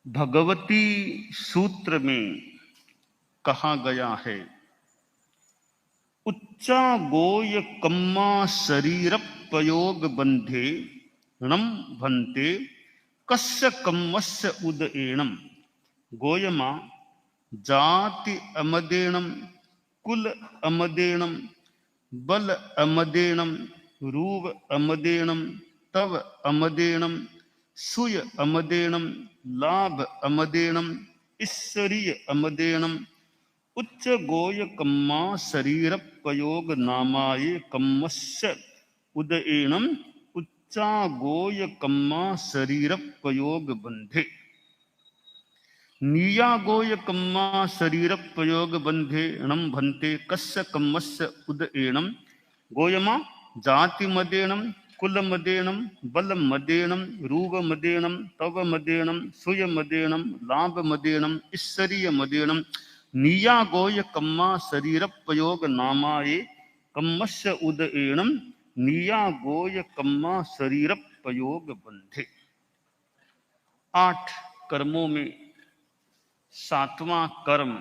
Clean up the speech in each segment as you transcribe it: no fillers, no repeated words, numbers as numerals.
भगवती सूत्र में कहा गया है, उच्चा गोय कम्मा शरीर पयोग बंधे णम भन्ते कस्य कम्मस्य उदएणम। गोयमा जाति अमदेणम कुल अमदेणम बल अमदेणम रूप अमदेणम तव अमदेणम सुय अमदेणम लाभ अमदेणम ईश्वरीय अमदेणम उच्च गोय कम्मा शरीर पयोग नामाये कम्मस्य उदएणम उच्चा गोय कम्मा शरीर पयोग बंधे। नीया गोय कम्मा शरीर पयोग बंधे णम भन्ते कस्य कम्मस्य उदएणम। गोयमा जाति मदेणम कुल मदेणम बल मदेणम रूप मदेणम तव मदेणम सुय मदेणम लाभ मदेणम ईश्वरीय मदेणम नीया गोय कम्मा शरीर पयोग नामाये कम्मस्य उदएणम नीया गोय कम्मा शरीर पयोग बंधे। 8 कर्मों में 7वां कर्म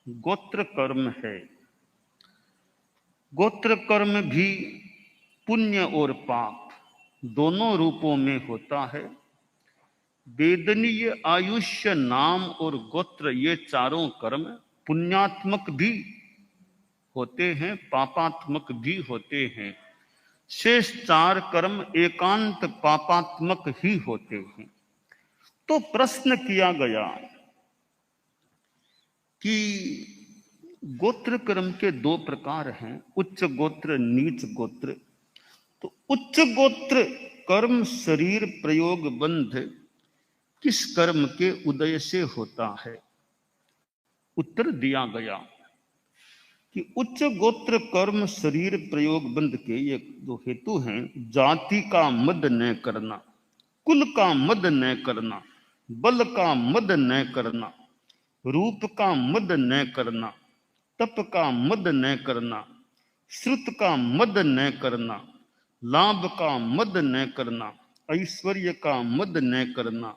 गोत्र कर्म है। गोत्र कर्म भी पुण्य और पाप दोनों रूपों में होता है। वेदनीय, आयुष्य, नाम और गोत्र ये चारों कर्म पुण्यात्मक भी होते हैं, पापात्मक भी होते हैं। शेष 4 कर्म एकांत पापात्मक ही होते हैं। तो प्रश्न किया गया कि गोत्र कर्म के 2 प्रकार हैं, उच्च गोत्र, नीच गोत्र। तो उच्च गोत्र कर्म शरीर प्रयोग बंध किस कर्म के उदय से होता है? उत्तर दिया गया कि उच्च गोत्र कर्म शरीर प्रयोग बंध के ये 2 हेतु हैं। जाति का मद न करना, कुल का मद न करना, बल का मद न करना, रूप का मद न करना, तप का मद न करना, श्रुत का मद न करना, लाभ का मद न करना, ऐश्वर्य का मद न करना।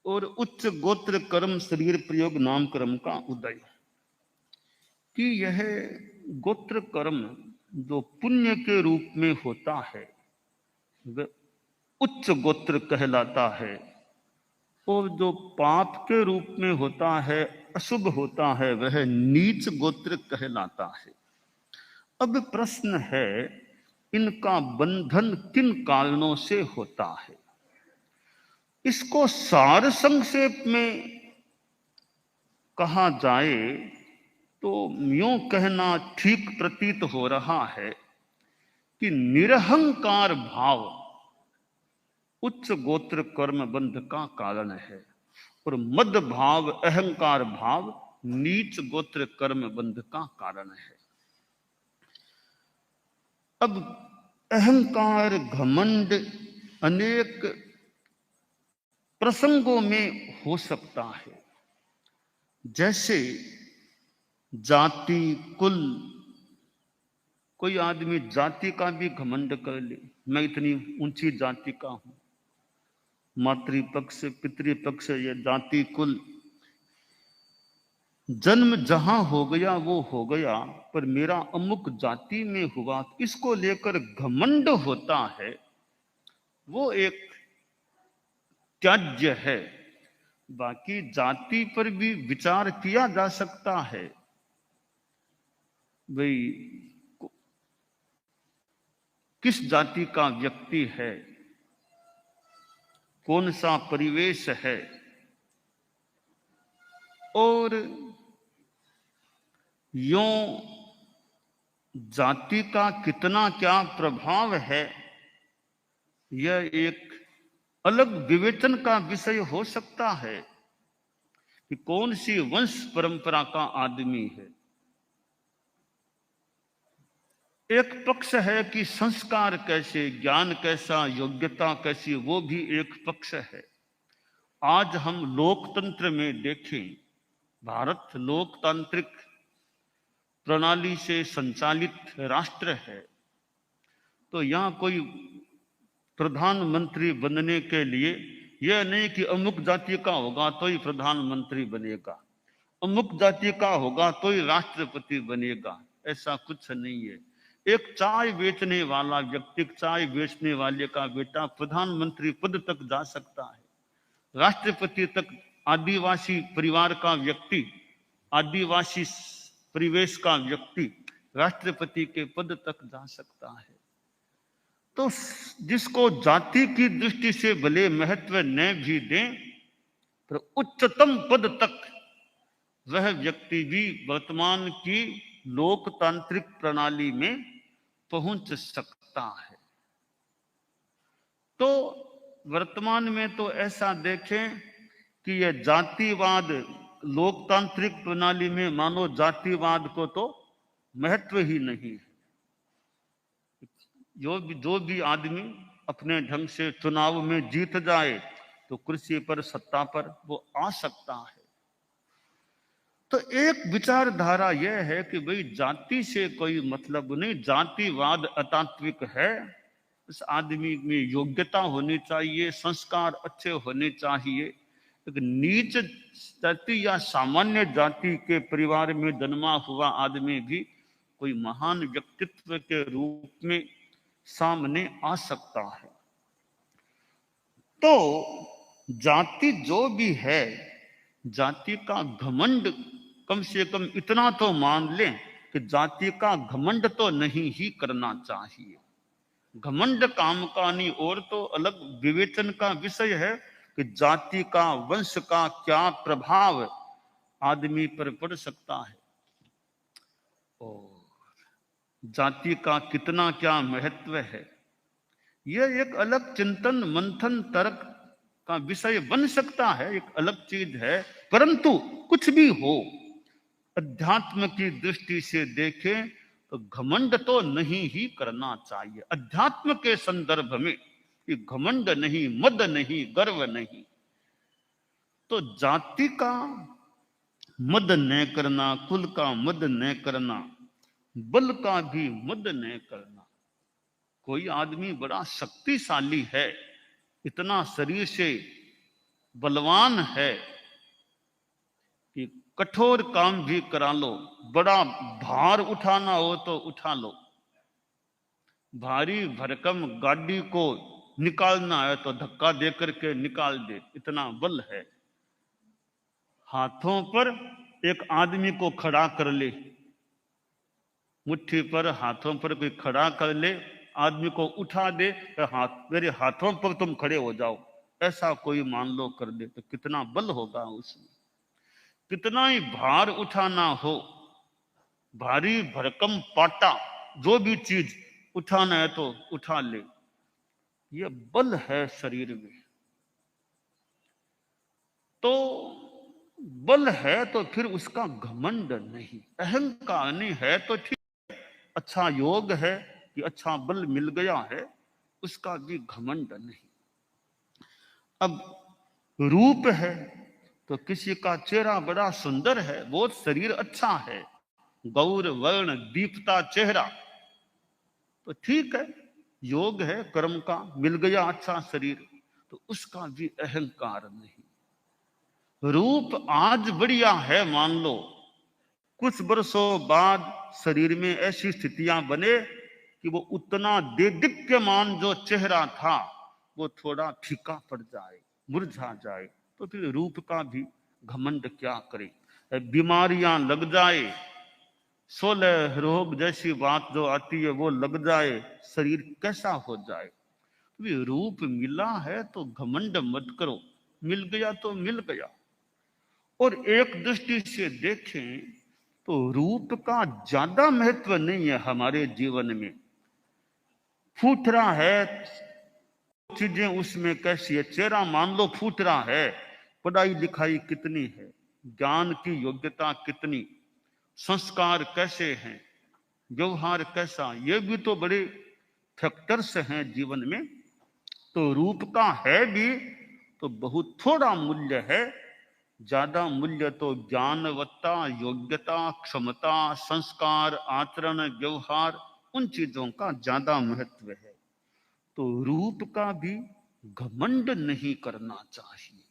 और उच्च गोत्र कर्म शरीर प्रयोग नाम कर्म का उदय, कि यह गोत्र कर्म जो पुण्य के रूप में होता है वह उच्च गोत्र कहलाता है, और जो पाप के रूप में होता है, अशुभ होता है, वह नीच गोत्र कहलाता है। अब प्रश्न है, इनका बंधन किन कारणों से होता है? इसको सार संक्षेप में कहा जाए तो यूं कहना ठीक प्रतीत हो रहा है कि निरहंकार भाव उच्च गोत्र कर्म बंध का कारण है, और मद भाव, अहंकार भाव नीच गोत्र कर्म बंध का कारण है। अब अहंकार, घमंड अनेक प्रसंगों में हो सकता है, जैसे जाति, कुल। कोई आदमी जाति का भी घमंड कर ले, मैं इतनी ऊंची जाति का हूं, मातृपक्ष पितृपक्ष, ये जाति कुल, जन्म जहां हो गया वो हो गया, पर मेरा अमुक जाति में हुआ, इसको लेकर घमंड होता है, वो एक त्याज्य है। बाकी जाति पर भी विचार किया जा सकता है, भाई किस जाति का व्यक्ति है, कौन सा परिवेश है, और यों जाति का कितना क्या प्रभाव है, यह एक अलग विवेचन का विषय हो सकता है कि कौन सी वंश परंपरा का आदमी है। एक पक्ष है कि संस्कार कैसे, ज्ञान कैसा, योग्यता कैसी, वो भी एक पक्ष है। आज हम लोकतंत्र में देखें, भारत लोकतांत्रिक प्रणाली से संचालित राष्ट्र है, तो यहां कोई प्रधानमंत्री बनने के लिए यह नहीं कि अमुक जाति का होगा तो ही प्रधानमंत्री बनेगा, अमुक जाति का होगा तो ही राष्ट्रपति बनेगा, ऐसा कुछ नहीं है। एक चाय बेचने वाला व्यक्ति, चाय बेचने वाले का बेटा प्रधानमंत्री पद तक जा सकता है, राष्ट्रपति तक आदिवासी परिवार का व्यक्ति, आदिवासी परिवेश का व्यक्ति राष्ट्रपति के पद तक जा सकता है। तो जिसको जाति की दृष्टि से भले महत्व न भी दें, पर उच्चतम पद तक वह व्यक्ति भी वर्तमान की लोकतांत्रिक प्रणाली में पहुंच सकता है। तो वर्तमान में तो ऐसा देखें कि यह जातिवाद, लोकतांत्रिक प्रणाली में मानो जातिवाद को तो महत्व ही नहीं है। जो भी आदमी अपने ढंग से चुनाव में जीत जाए तो कुर्सी पर, सत्ता पर वो आ सकता है। तो एक विचारधारा यह है कि भाई जाति से कोई मतलब नहीं, जातिवाद अतात्विक है। इस आदमी में योग्यता होनी चाहिए, संस्कार अच्छे होने चाहिए। एक नीच जाति या सामान्य जाति के परिवार में जन्मा हुआ आदमी भी कोई महान व्यक्तित्व के रूप में सामने आ सकता है। तो जाति जो भी है, जाति का घमंड कम से कम इतना तो मान लें कि जाति का घमंड तो नहीं ही करना चाहिए। घमंड काम का नहीं, और तो अलग विवेचन का विषय है कि जाति का, वंश का क्या प्रभाव आदमी पर पड़ सकता है और जाति का कितना क्या महत्व है। यह एक अलग चिंतन, मंथन, तर्क का विषय बन सकता है, एक अलग चीज है। परंतु कुछ भी हो, अध्यात्म की दृष्टि से देखें तो घमंड तो नहीं ही करना चाहिए। अध्यात्म के संदर्भ में कि घमंड नहीं, मद नहीं, गर्व नहीं। तो जाति का मद न करना, कुल का मद न करना, बल का भी मद न करना। कोई आदमी बड़ा शक्तिशाली है, इतना शरीर से बलवान है कि कठोर काम भी करा लो, बड़ा भार उठाना हो तो उठा लो, भारी भरकम गाड़ी को निकालना है तो धक्का देकर के निकाल दे, इतना बल है। हाथों पर एक आदमी को खड़ा कर ले, मुट्ठी पर, हाथों पर कोई खड़ा कर ले, आदमी को उठा दे, हाथ मेरे हाथों पर तुम खड़े हो जाओ, ऐसा कोई मान लो कर दे तो कितना बल होगा उसमें। कितना ही भार उठाना हो, भारी भरकम पाटा, जो भी चीज उठाना है तो उठा ले, ये बल है शरीर में। तो बल है तो फिर उसका घमंड नहीं, अहंकार नहीं है तो ठीक, अच्छा योग है कि अच्छा बल मिल गया है, उसका भी घमंड नहीं। अब रूप है तो किसी का चेहरा बड़ा सुंदर है, बहुत शरीर अच्छा है, गौर वर्ण दीप्ता चेहरा, तो ठीक है, योग है, कर्म का मिल गया अच्छा शरीर, तो उसका भी अहंकार नहीं। रूप आज बढ़िया है, मान लो कुछ वर्षों बाद शरीर में ऐसी स्थितियां बने कि वो उतना देदीप्यमान जो चेहरा था वो थोड़ा फीका पड़ जाए, मुरझा जाए, तो फिर रूप का भी घमंड क्या करे। बीमारियां लग जाए, 16 रोग जैसी बात जो आती है वो लग जाए, शरीर कैसा हो जाए। तो रूप मिला है तो घमंड मत करो, मिल गया तो मिल गया। और एक दृष्टि से देखें तो रूप का ज्यादा महत्व नहीं है हमारे जीवन में। फूट रहा है, चीजें उसमें कैसी है, चेहरा मान लो फूट रहा है, पढ़ाई लिखाई कितनी है, ज्ञान की योग्यता कितनी, संस्कार कैसे हैं, व्यवहार कैसा, ये भी तो बड़े फैक्टर्स हैं जीवन में। तो रूप का है भी तो बहुत थोड़ा मूल्य है, ज्यादा मूल्य तो ज्ञानवत्ता, योग्यता, क्षमता, संस्कार, आचरण, व्यवहार, उन चीजों का ज्यादा महत्व है। तो रूप का भी घमंड नहीं करना चाहिए।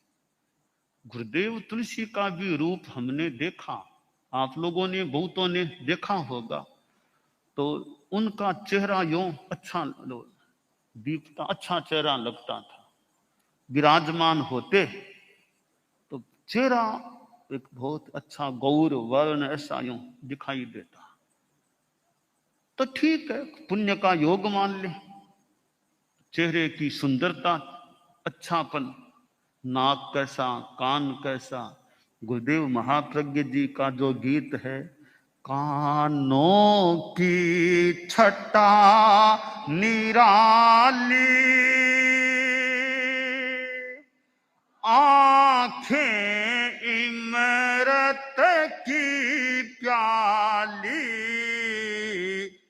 गुरुदेव तुलसी का भी रूप हमने देखा, आप लोगों ने बहुतों ने देखा होगा। तो उनका चेहरा यूं अच्छा दीपता, अच्छा चेहरा लगता था। विराजमान होते तो चेहरा एक बहुत अच्छा गौर वर्ण ऐसा यूं दिखाई देता। तो ठीक है, पुण्य का योग मान ले। चेहरे की सुंदरता, अच्छापन, नाक कैसा, कान कैसा। गुरुदेव महाप्रज्ञ जी का जो गीत है, कानों की छटा निराली, आंखें इमरत की प्याली,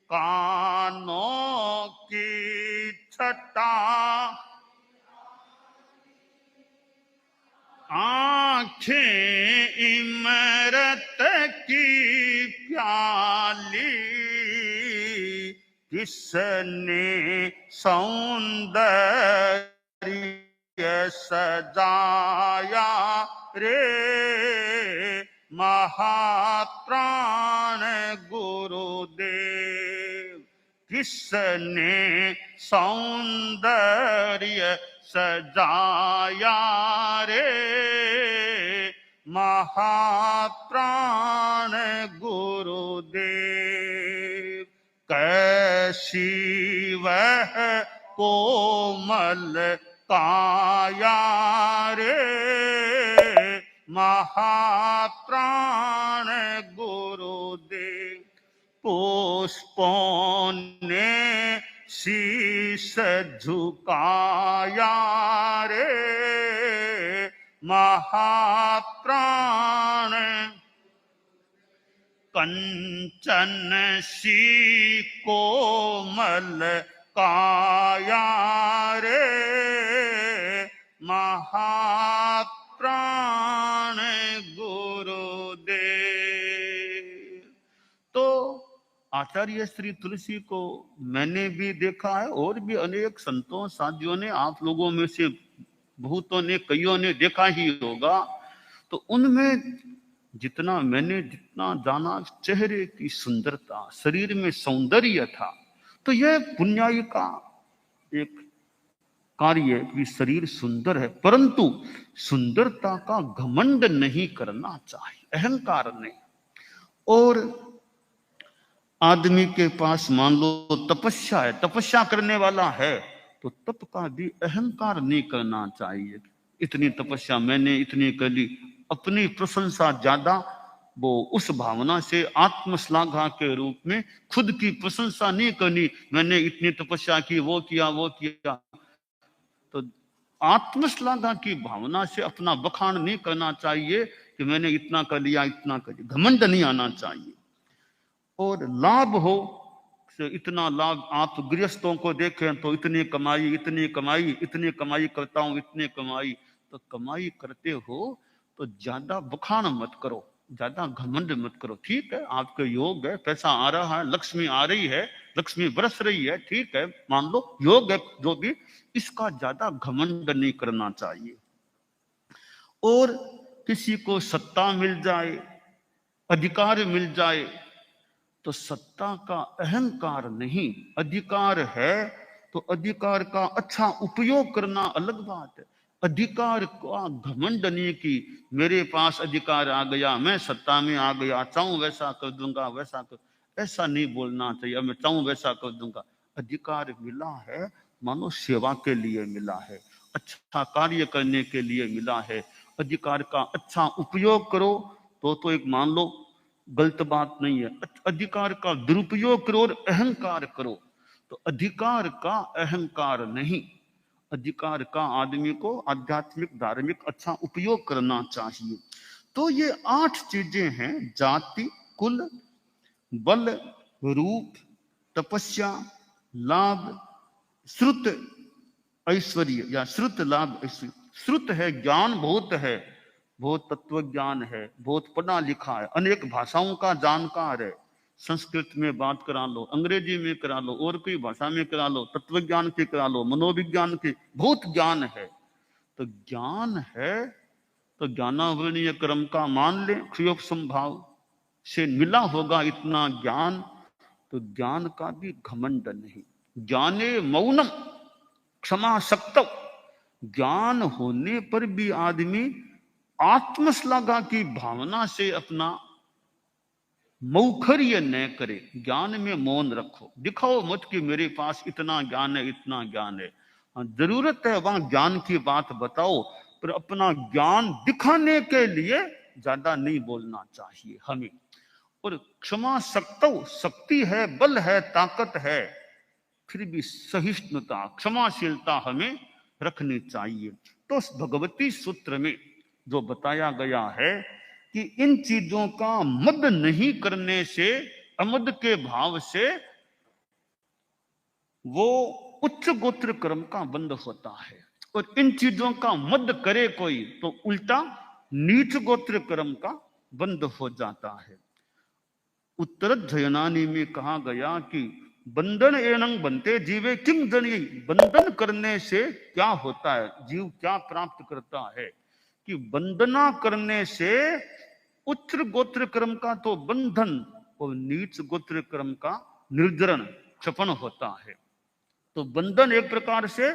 कानों की छटा, आंखें इमरत की प्याली, किसने सौंदर्य सजाया रे, महाप्राण गुरुदेव। किसने सौंदर्य सजाया रे, महाप्राण गुरुदेव। कैसी वह कोमल काया रे, महाप्राण गुरुदेव। पुष्पों ने शीश झुकाया रे, महाप्राण। कंचन सी कोमल काया रे, महाप्राण गुरुदेव। तो आचार्य श्री तुलसी को मैंने भी देखा है, और भी अनेक संतों साधियों ने, आप लोगों में से बहुतों ने, कईयों ने देखा ही होगा। तो उनमें जितना जाना, चेहरे की सुंदरता, शरीर में सौंदर्य था। तो यह पुण्याई का एक कार्य कि शरीर सुंदर है, परंतु सुंदरता का घमंड नहीं करना चाहिए, अहंकार नहीं। और आदमी के पास मान लो तपस्या है, तपस्या करने वाला है, तो तप का भी अहंकार नहीं करना चाहिए। इतनी तपस्या मैंने इतनी कर ली, अपनी प्रशंसा ज्यादा, वो उस भावना से आत्मश्लाघा के रूप में खुद की प्रशंसा नहीं करनी, मैंने इतनी तपस्या की, वो किया वो किया। तो आत्मश्लाघा की भावना से अपना बखान नहीं करना चाहिए कि मैंने इतना कर लिया, इतना कर लिया, घमंड नहीं आना चाहिए। और लाभ हो, इतना लाभ, आप गृहस्थों को देखें तो इतनी कमाई, इतनी कमाई, इतनी कमाई करता हूं, इतनी कमाई। तो कमाई करते हो तो ज्यादा बखान मत करो, ज्यादा घमंड मत करो। ठीक है, आपके योग है, पैसा आ रहा है, लक्ष्मी आ रही है, लक्ष्मी बरस रही है, ठीक है, मान लो योग है जो भी, इसका ज्यादा घमंड नहीं करना चाहिए। और किसी को सत्ता मिल जाए, अधिकार मिल जाए, तो सत्ता का अहंकार नहीं, अधिकार है तो अधिकार का अच्छा उपयोग करना अलग बात है। अधिकार का घमंड नहीं कि मेरे पास अधिकार आ गया, मैं सत्ता में आ गया, चाहूं वैसा कर दूंगा, वैसा कर, ऐसा नहीं बोलना चाहिए, मैं चाहूं वैसा कर दूंगा। अधिकार मिला है मानो सेवा के लिए मिला है, अच्छा कार्य करने के लिए मिला है। अधिकार का अच्छा उपयोग करो तो एक मान लो गलत बात नहीं है। अधिकार का दुरुपयोग करो और अहंकार करो तो अधिकार का अहंकार नहीं, अधिकार का आदमी को आध्यात्मिक धार्मिक अच्छा उपयोग करना चाहिए। तो ये 8 चीजें हैं, जाति, कुल, बल, रूप, तपस्या, लाभ, श्रुत, ऐश्वर्य या श्रुत लाभ ऐश्वर्य। श्रुत है ज्ञान, बहुत है, बहुत तत्व ज्ञान है, बहुत पढ़ा लिखा है, अनेक भाषाओं का जानकार है, संस्कृत में बात करा लो, अंग्रेजी में करा लो, और कोई भाषा में करा लो, तत्वज्ञान की करा लो, मनोविज्ञान की, बहुत ज्ञान है। तो ज्ञान है तो ज्ञानावरणीय क्रम का मान ले, क्षयोप संभाव से मिला होगा इतना ज्ञान, तो ज्ञान का भी घमंड नहीं। ज्ञाने मौनम क्षमा शक्तव, ज्ञान होने पर भी आदमी आत्मश्लाघा की भावना से अपना मौखर्य न करे। ज्ञान में मौन रखो, दिखाओ मत कि मेरे पास इतना ज्ञान है, इतना ज्ञान है। जरूरत है वहां ज्ञान की बात बताओ, पर अपना ज्ञान दिखाने के लिए ज्यादा नहीं बोलना चाहिए हमें। और क्षमा शक्तव, शक्ति है, बल है, ताकत है, फिर भी सहिष्णुता, क्षमाशीलता हमें रखनी चाहिए। तो भगवती सूत्र में जो बताया गया है कि इन चीजों का मद नहीं करने से, अमद के भाव से वो उच्च गोत्र कर्म का बंध होता है, और इन चीजों का मद करे कोई तो उल्टा नीच गोत्र कर्म का बंध हो जाता है। उत्तरध्ययनानि में कहा गया कि बंधन एनंग बनते जीवे किम जनी, बंधन करने से क्या होता है, जीव क्या प्राप्त करता है, कि वंदना करने से उच्च गोत्र क्रम का तो बंधन और नीच गोत्र क्रम का निर्जरण, क्षपण होता है। तो बंधन एक प्रकार से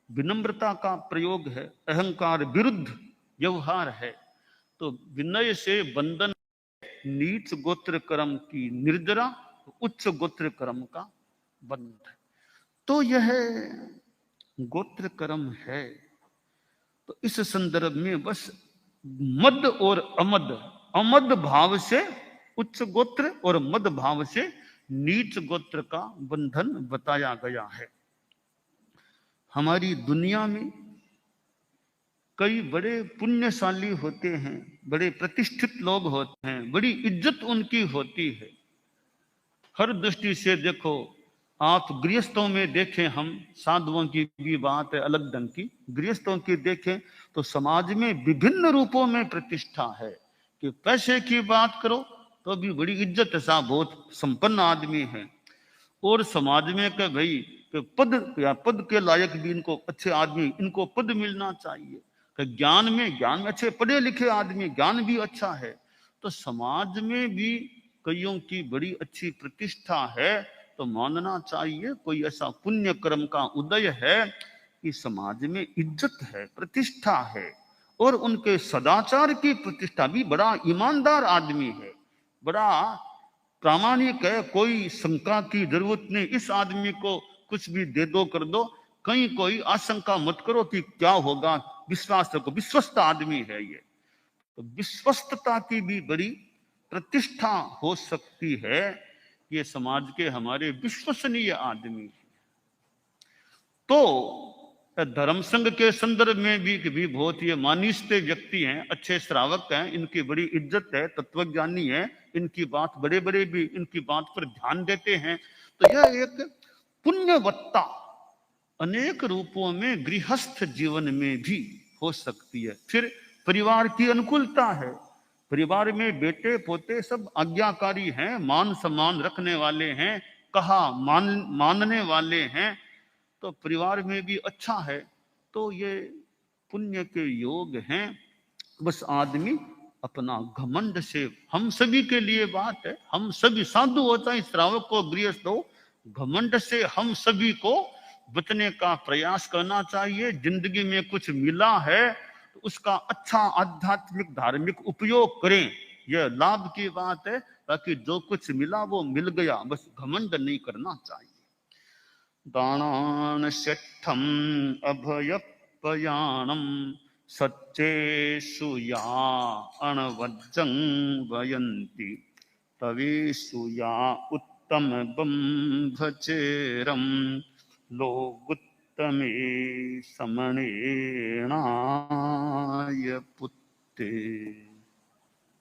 विनम्रता का प्रयोग है, अहंकार विरुद्ध व्यवहार है। तो विनय से बंधन, नीच गोत्र क्रम की निर्जरा, उच्च गोत्र क्रम का बंध। तो यह गोत्र क्रम है। तो इस संदर्भ में बस मद और अमद, अमद भाव से उच्च गोत्र और मद भाव से नीच गोत्र का बंधन बताया गया है। हमारी दुनिया में कई बड़े पुण्यशाली होते हैं, बड़े प्रतिष्ठित लोग होते हैं, बड़ी इज्जत उनकी होती है। हर दृष्टि से देखो, आप गृहस्थों में देखें, हम साधुओं की भी बात है अलग ढंग की, गृहस्थों की देखें तो समाज में विभिन्न रूपों में प्रतिष्ठा है। कि पैसे की बात करो तो भी बड़ी इज्जत है, साहब बहुत संपन्न आदमी है। और समाज में कि भाई कि पद या पद के लायक भी इनको अच्छे आदमी, इनको पद मिलना चाहिए। कि ज्ञान में अच्छे पढ़े लिखे आदमी, ज्ञान भी अच्छा है। तो समाज में भी कईयों की बड़ी अच्छी प्रतिष्ठा है, तो मानना चाहिए कोई ऐसा पुण्य कर्म का उदय है कि समाज में इज्जत है, प्रतिष्ठा है, और उनके सदाचार की प्रतिष्ठा भी, बड़ा ईमानदार आदमी है, बड़ा प्रामाणिक है, कोई शंका की जरूरत नहीं, इस आदमी को कुछ भी दे दो कर दो, कहीं कोई आशंका मत करो कि क्या होगा, विश्वास रखो, विश्वस्त आदमी है ये। तो विश्वस्तता की भी बड़ी प्रतिष्ठा हो सकती है, ये समाज के हमारे विश्वसनीय आदमी। तो धर्म संघ के संदर्भ में भी बहुत ये मानिष्ठ व्यक्ति हैं, अच्छे श्रावक हैं, इनकी बड़ी इज्जत है, तत्वज्ञानी है, इनकी बात बड़े बड़े भी इनकी बात पर ध्यान देते हैं। तो यह एक पुण्यवत्ता अनेक रूपों में गृहस्थ जीवन में भी हो सकती है। फिर परिवार की अनुकूलता है, परिवार में बेटे पोते सब आज्ञाकारी हैं, मान सम्मान रखने वाले हैं, कहा मानने वाले हैं, तो परिवार में भी अच्छा है। तो ये पुण्य के योग हैं। बस आदमी अपना घमंड से, हम सभी के लिए बात है, हम सभी साधु हो चाहे श्रावक हो गृहस्थ हो, घमंड से हम सभी को बचने का प्रयास करना चाहिए। जिंदगी में कुछ मिला है तो उसका अच्छा आध्यात्मिक धार्मिक उपयोग करें, यह लाभ की बात है। बाकी जो कुछ मिला वो मिल गया, बस घमंड नहीं करना चाहिए। दानान शठम अभयपयाणम सच्चेषु या अणवज्जं वयन्ति तवेषु या उत्तम बंभचेरम लोगुत्तमे समणेनाय पुत्ते।